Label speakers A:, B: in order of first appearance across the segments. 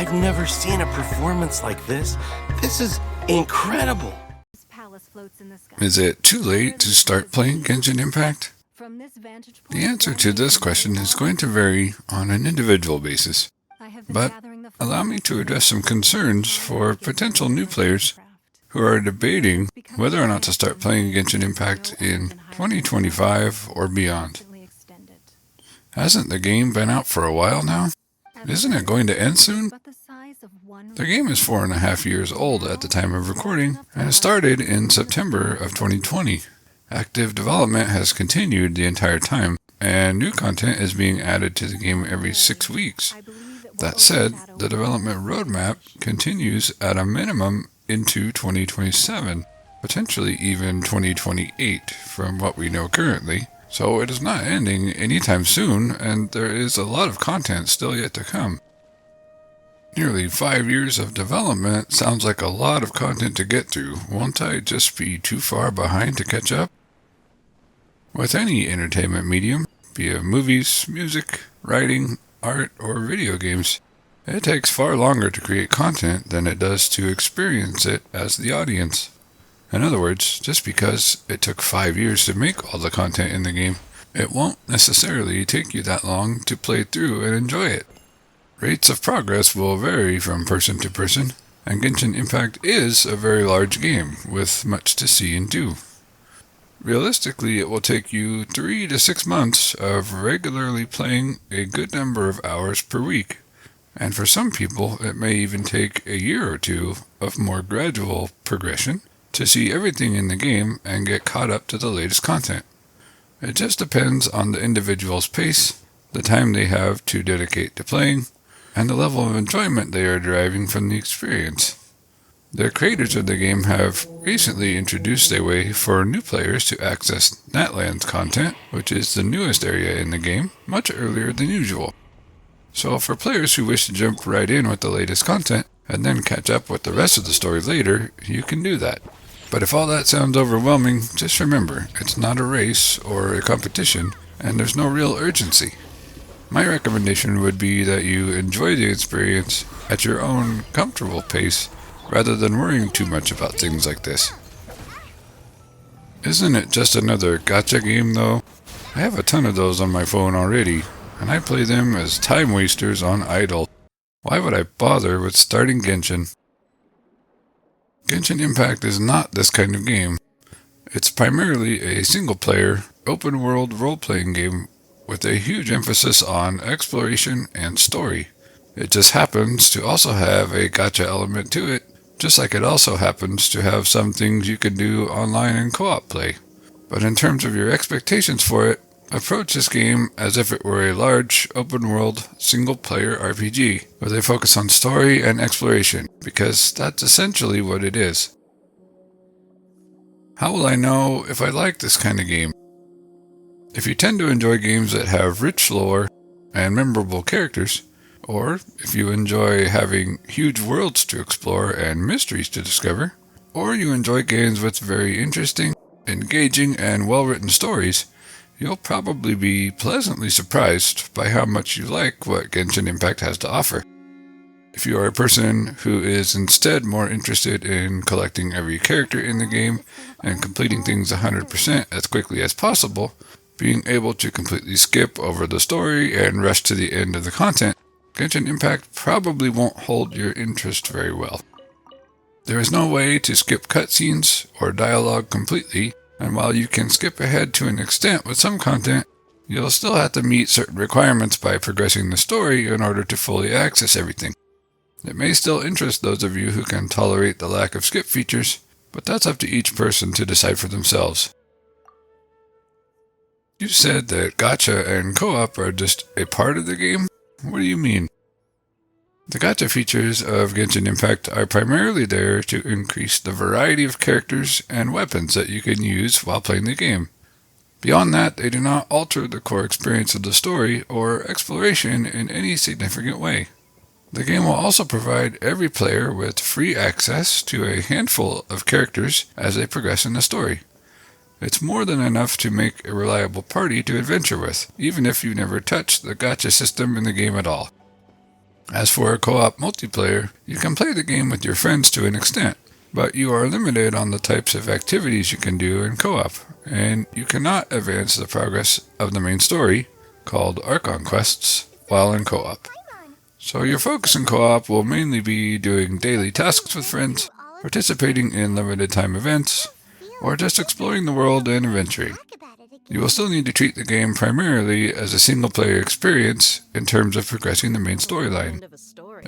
A: I've never seen a performance like this. This is incredible.
B: Is it too late to start playing Genshin Impact? The answer to this question is going to vary on an individual basis, but allow me to address some concerns for potential new players who are debating whether or not to start playing Genshin Impact in 2025 or beyond. Hasn't the game been out for a while now? Isn't it going to end soon? The game is 4.5 years old at the time of recording, and it started in September of 2020. Active development has continued the entire time, and new content is being added to the game every 6 weeks. That said, the development roadmap continues at a minimum into 2027, potentially even 2028 from what we know currently. So it is not ending anytime soon, and there is a lot of content still yet to come. Nearly 5 years of development sounds like a lot of content to get through. Won't I just be too far behind to catch up? With any entertainment medium, be it movies, music, writing, art, or video games, it takes far longer to create content than it does to experience it as the audience. In other words, just because it took 5 years to make all the content in the game, it won't necessarily take you that long to play through and enjoy it. Rates of progress will vary from person to person, and Genshin Impact is a very large game with much to see and do. Realistically, it will take you 3 to 6 months of regularly playing a good number of hours per week, and for some people it may even take a year or two of more gradual progression to see everything in the game and get caught up to the latest content. It just depends on the individual's pace, the time they have to dedicate to playing, and the level of enjoyment they are deriving from the experience. The creators of the game have recently introduced a way for new players to access Natlands content, which is the newest area in the game, much earlier than usual. So for players who wish to jump right in with the latest content, and then catch up with the rest of the story later, you can do that. But if all that sounds overwhelming, just remember, it's not a race or a competition, and there's no real urgency. My recommendation would be that you enjoy the experience at your own comfortable pace, rather than worrying too much about things like this. Isn't it just another gacha game though? I have a ton of those on my phone already, and I play them as time wasters on idle. Why would I bother with starting Genshin? Genshin Impact is not this kind of game. It's primarily a single-player, open-world role-playing game with a huge emphasis on exploration and story. It just happens to also have a gacha element to it, just like it also happens to have some things you can do online and co-op play. But in terms of your expectations for it, approach this game as if it were a large, open-world, single-player RPG, with a focus on story and exploration, because that's essentially what it is. How will I know if I like this kind of game? If you tend to enjoy games that have rich lore and memorable characters, or if you enjoy having huge worlds to explore and mysteries to discover, or you enjoy games with very interesting, engaging, and well-written stories, you'll probably be pleasantly surprised by how much you like what Genshin Impact has to offer. If you are a person who is instead more interested in collecting every character in the game and completing things 100% as quickly as possible, being able to completely skip over the story and rush to the end of the content, Genshin Impact probably won't hold your interest very well. There is no way to skip cutscenes or dialogue completely, and while you can skip ahead to an extent with some content, you'll still have to meet certain requirements by progressing the story in order to fully access everything. It may still interest those of you who can tolerate the lack of skip features, but that's up to each person to decide for themselves. You said that gacha and co-op are just a part of the game? What do you mean? The gacha features of Genshin Impact are primarily there to increase the variety of characters and weapons that you can use while playing the game. Beyond that, they do not alter the core experience of the story or exploration in any significant way. The game will also provide every player with free access to a handful of characters as they progress in the story. It's more than enough to make a reliable party to adventure with, even if you never touch the gacha system in the game at all. As for co-op multiplayer, you can play the game with your friends to an extent, but you are limited on the types of activities you can do in co-op, and you cannot advance the progress of the main story, called Archon quests, while in co-op. So your focus in co-op will mainly be doing daily tasks with friends, participating in limited time events, or just exploring the world and adventuring. You will still need to treat the game primarily as a single-player experience in terms of progressing the main storyline.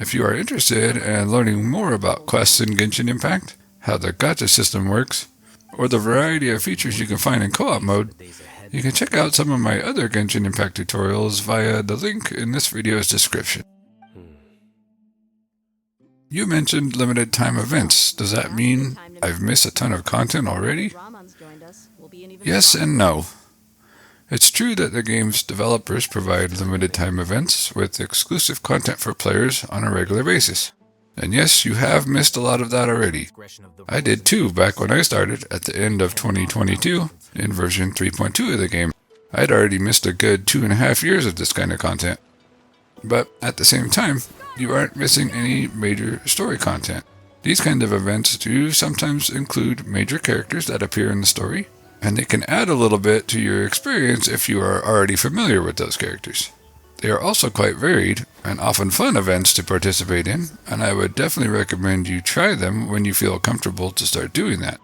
B: If you are interested in learning more about quests in Genshin Impact, how the Gacha system works, or the variety of features you can find in co-op mode, you can check out some of my other Genshin Impact tutorials via the link in this video's description. You mentioned limited time events. Does that mean I've missed a ton of content already? Yes and no. It's true that the game's developers provide limited time events with exclusive content for players on a regular basis. And yes, you have missed a lot of that already. I did too back when I started at the end of 2022 in version 3.2 of the game. I'd already missed a good 2.5 years of this kind of content. But at the same time, you aren't missing any major story content. These kind of events do sometimes include major characters that appear in the story, and they can add a little bit to your experience if you are already familiar with those characters. They are also quite varied and often fun events to participate in, and I would definitely recommend you try them when you feel comfortable to start doing that.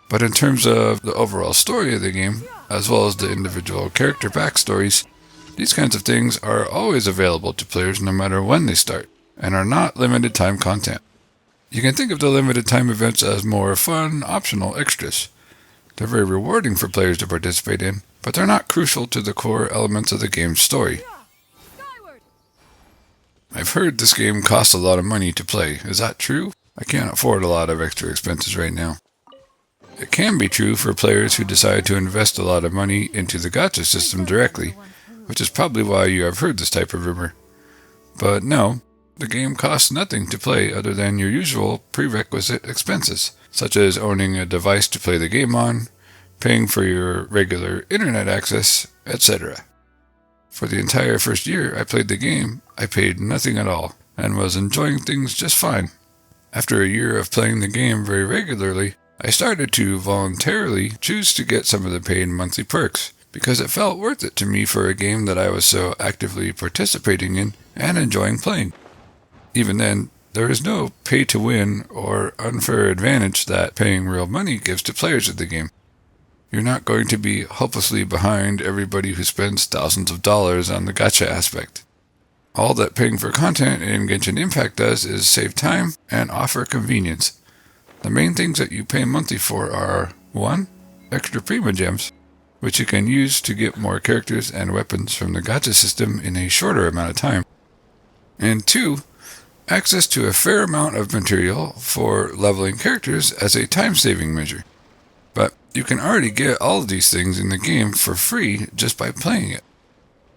B: But in terms of the overall story of the game, as well as the individual character backstories, these kinds of things are always available to players no matter when they start, and are not limited time content. You can think of the limited time events as more fun, optional extras. They're very rewarding for players to participate in, but they're not crucial to the core elements of the game's story. I've heard this game costs a lot of money to play. Is that true? I can't afford a lot of extra expenses right now. It can be true for players who decide to invest a lot of money into the Gacha system directly, which is probably why you have heard this type of rumor. But no, the game costs nothing to play other than your usual prerequisite expenses, such as owning a device to play the game on, paying for your regular internet access, etc. For the entire first year I played the game, I paid nothing at all, and was enjoying things just fine. After a year of playing the game very regularly, I started to voluntarily choose to get some of the paid monthly perks, because it felt worth it to me for a game that I was so actively participating in and enjoying playing. Even then, there is no pay-to-win or unfair advantage that paying real money gives to players of the game. You're not going to be hopelessly behind everybody who spends thousands of dollars on the gacha aspect. All that paying for content in Genshin Impact does is save time and offer convenience. The main things that you pay monthly for are 1. Extra Prima Gems, which you can use to get more characters and weapons from the gacha system in a shorter amount of time. And 2. Access to a fair amount of material for leveling characters as a time-saving measure. But you can already get all of these things in the game for free just by playing it.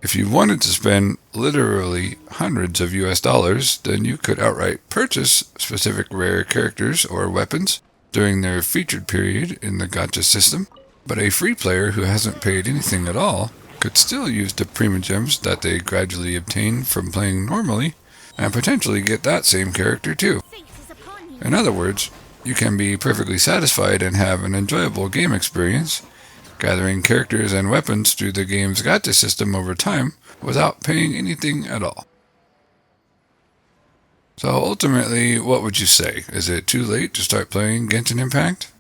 B: If you wanted to spend literally hundreds of US dollars, then you could outright purchase specific rare characters or weapons during their featured period in the gacha system. But a free player who hasn't paid anything at all could still use the Prima Gems that they gradually obtain from playing normally, and potentially get that same character too. In other words, you can be perfectly satisfied and have an enjoyable game experience, gathering characters and weapons through the game's gacha system over time without paying anything at all. So ultimately, what would you say? Is it too late to start playing Genshin Impact?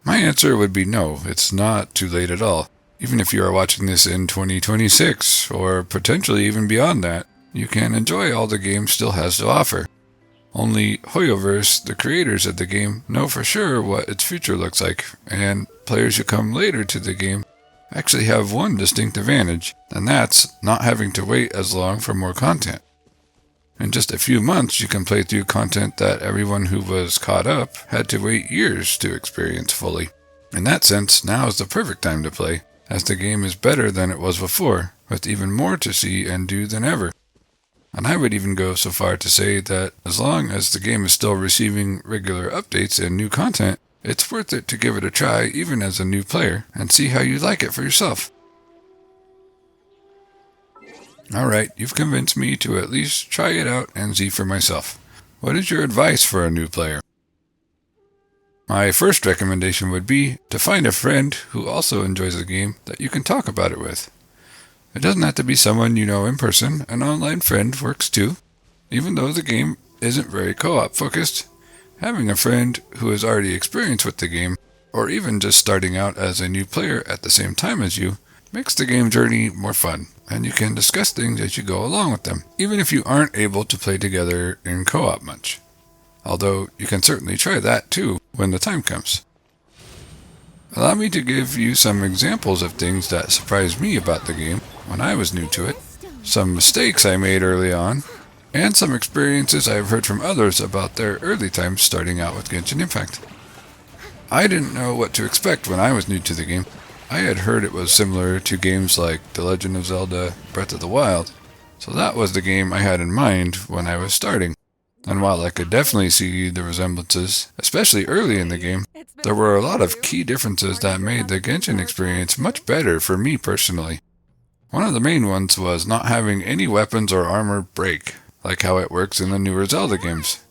B: My answer would be no, it's not too late at all. Even if you are watching this in 2026, or potentially even beyond that, you can enjoy all the game still has to offer. Only Hoyoverse, the creators of the game, know for sure what its future looks like, and players who come later to the game actually have one distinct advantage, and that's not having to wait as long for more content. In just a few months, you can play through content that everyone who was caught up had to wait years to experience fully. In that sense, now is the perfect time to play, as the game is better than it was before, with even more to see and do than ever. And I would even go so far to say that as long as the game is still receiving regular updates and new content, it's worth it to give it a try even as a new player and see how you like it for yourself. Alright, you've convinced me to at least try it out and see for myself. What is your advice for a new player? My first recommendation would be to find a friend who also enjoys the game that you can talk about it with. It doesn't have to be someone you know in person. An online friend works too. Even though the game isn't very co-op focused, having a friend who is already experienced with the game, or even just starting out as a new player at the same time as you, makes the game journey more fun, and you can discuss things as you go along with them, even if you aren't able to play together in co-op much. Although you can certainly try that too when the time comes. Allow me to give you some examples of things that surprised me about the game when I was new to it, some mistakes I made early on, and some experiences I've heard from others about their early times starting out with Genshin Impact. I didn't know what to expect when I was new to the game. I had heard it was similar to games like The Legend of Zelda, Breath of the Wild, so that was the game I had in mind when I was starting. And while I could definitely see the resemblances, especially early in the game, there were a lot of key differences that made the Genshin experience much better for me personally. One of the main ones was not having any weapons or armor break, like how it works in the newer Zelda games.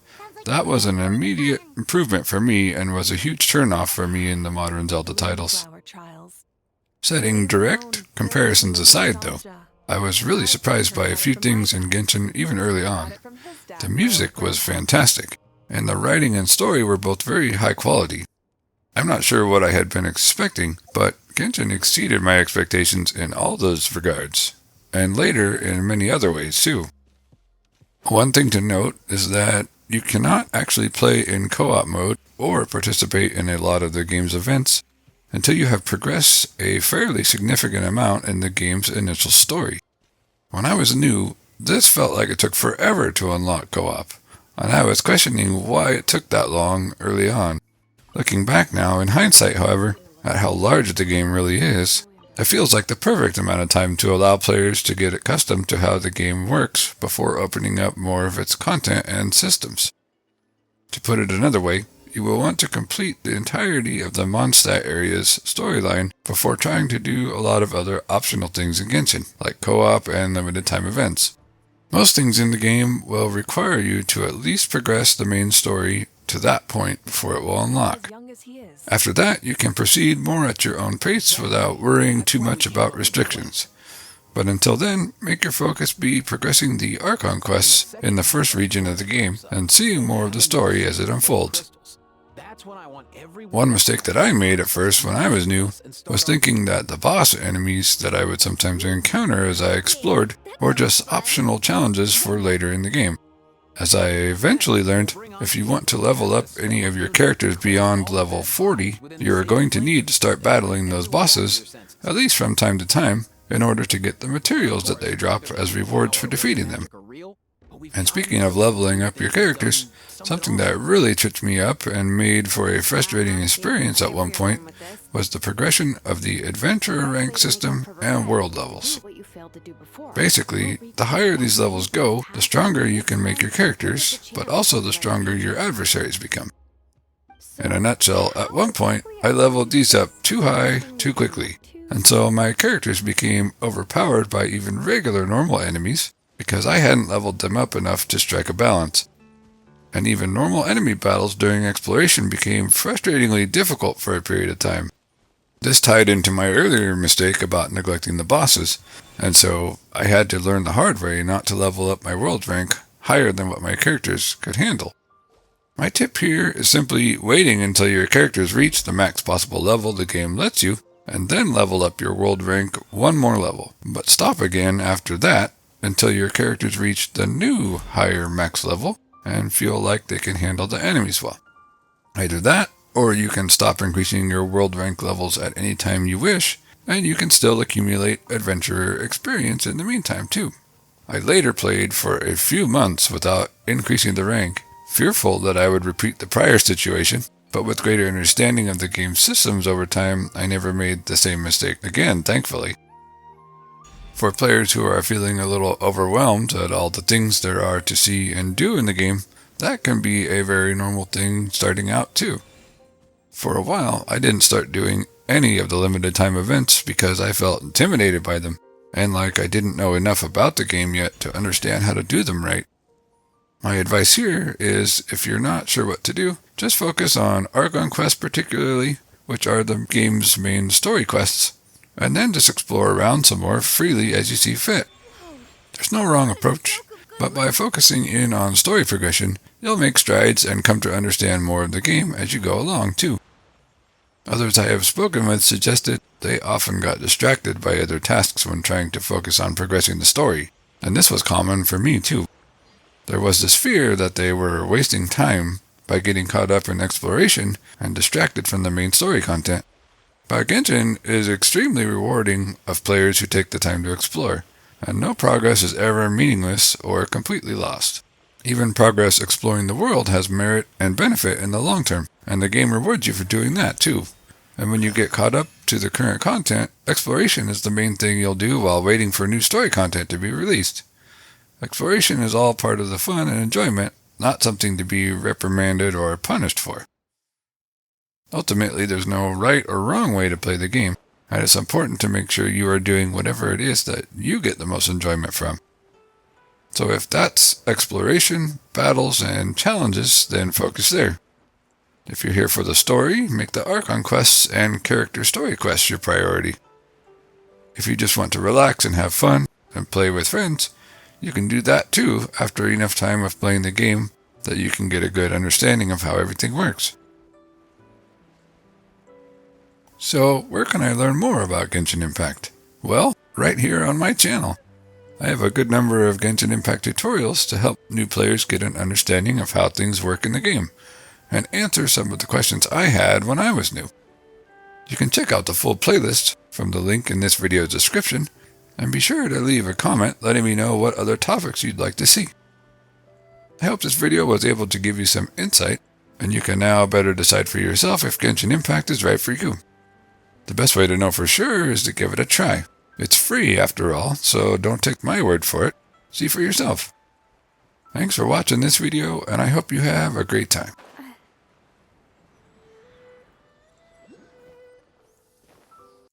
B: That was an immediate improvement for me and was a huge turnoff for me in the modern Zelda titles. Setting direct comparisons aside though, I was really surprised by a few things in Genshin even early on. The music was fantastic, and the writing and story were both very high quality. I'm not sure what I had been expecting, but Genshin exceeded my expectations in all those regards, and later in many other ways too. One thing to note is that you cannot actually play in co-op mode or participate in a lot of the game's events until you have progressed a fairly significant amount in the game's initial story. When I was new, this felt like it took forever to unlock co-op, and I was questioning why it took that long early on. Looking back now, in hindsight, however, at how large the game really is, it feels like the perfect amount of time to allow players to get accustomed to how the game works before opening up more of its content and systems. To put it another way, you will want to complete the entirety of the Mondstadt area's storyline before trying to do a lot of other optional things in Genshin, like co-op and limited time events. Most things in the game will require you to at least progress the main story to that point before it will unlock. After that, you can proceed more at your own pace without worrying too much about restrictions. But until then, make your focus be progressing the Archon quests in the first region of the game and seeing more of the story as it unfolds. One mistake that I made at first when I was new was thinking that the boss enemies that I would sometimes encounter as I explored were just optional challenges for later in the game. As I eventually learned, if you want to level up any of your characters beyond level 40, you are going to need to start battling those bosses, at least from time to time, in order to get the materials that they drop as rewards for defeating them. And speaking of leveling up your characters, something that really tripped me up and made for a frustrating experience at one point was the progression of the adventurer rank system and world levels. Basically, the higher these levels go, the stronger you can make your characters, but also the stronger your adversaries become. In a nutshell, at one point, I leveled these up too high, too quickly, and so my characters became overpowered by even regular normal enemies because I hadn't leveled them up enough to strike a balance. And even normal enemy battles during exploration became frustratingly difficult for a period of time. This tied into my earlier mistake about neglecting the bosses, and so I had to learn the hard way not to level up my world rank higher than what my characters could handle. My tip here is simply waiting until your characters reach the max possible level the game lets you, and then level up your world rank one more level, but stop again after that until your characters reach the new higher max level and feel like they can handle the enemies well. Either that, or you can stop increasing your world rank levels at any time you wish, and you can still accumulate adventurer experience in the meantime too. I later played for a few months without increasing the rank, fearful that I would repeat the prior situation, but with greater understanding of the game's systems over time, I never made the same mistake again, thankfully. For players who are feeling a little overwhelmed at all the things there are to see and do in the game, that can be a very normal thing starting out too. For a while, I didn't start doing any of the limited time events because I felt intimidated by them. and like I didn't know enough about the game yet to understand how to do them right. My advice here is, if you're not sure what to do, just focus on Argon quests particularly, which are the game's main story quests, and then just explore around some more freely as you see fit. There's no wrong approach, but by focusing in on story progression, you'll make strides and come to understand more of the game as you go along too. Others I have spoken with suggested they often got distracted by other tasks when trying to focus on progressing the story, and this was common for me too. There was this fear that they were wasting time by getting caught up in exploration and distracted from the main story content. But Genshin is extremely rewarding of players who take the time to explore, and no progress is ever meaningless or completely lost. Even progress exploring the world has merit and benefit in the long term, and the game rewards you for doing that too. And when you get caught up to the current content, exploration is the main thing you'll do while waiting for new story content to be released. Exploration is all part of the fun and enjoyment, not something to be reprimanded or punished for. Ultimately, there's no right or wrong way to play the game, and it's important to make sure you are doing whatever it is that you get the most enjoyment from. So if that's exploration, battles, and challenges, then focus there. If you're here for the story, make the Archon quests and character story quests your priority. If you just want to relax and have fun and play with friends, you can do that too after enough time of playing the game that you can get a good understanding of how everything works. So, where can I learn more about Genshin Impact? Well, right here on my channel. I have a good number of Genshin Impact tutorials to help new players get an understanding of how things work in the game, and answer some of the questions I had when I was new. You can check out the full playlist from the link in this video's description, and be sure to leave a comment letting me know what other topics you'd like to see. I hope this video was able to give you some insight, and you can now better decide for yourself if Genshin Impact is right for you. The best way to know for sure is to give it a try. It's free after all, so don't take my word for it. See for yourself. Thanks for watching this video, and I hope you have a great time.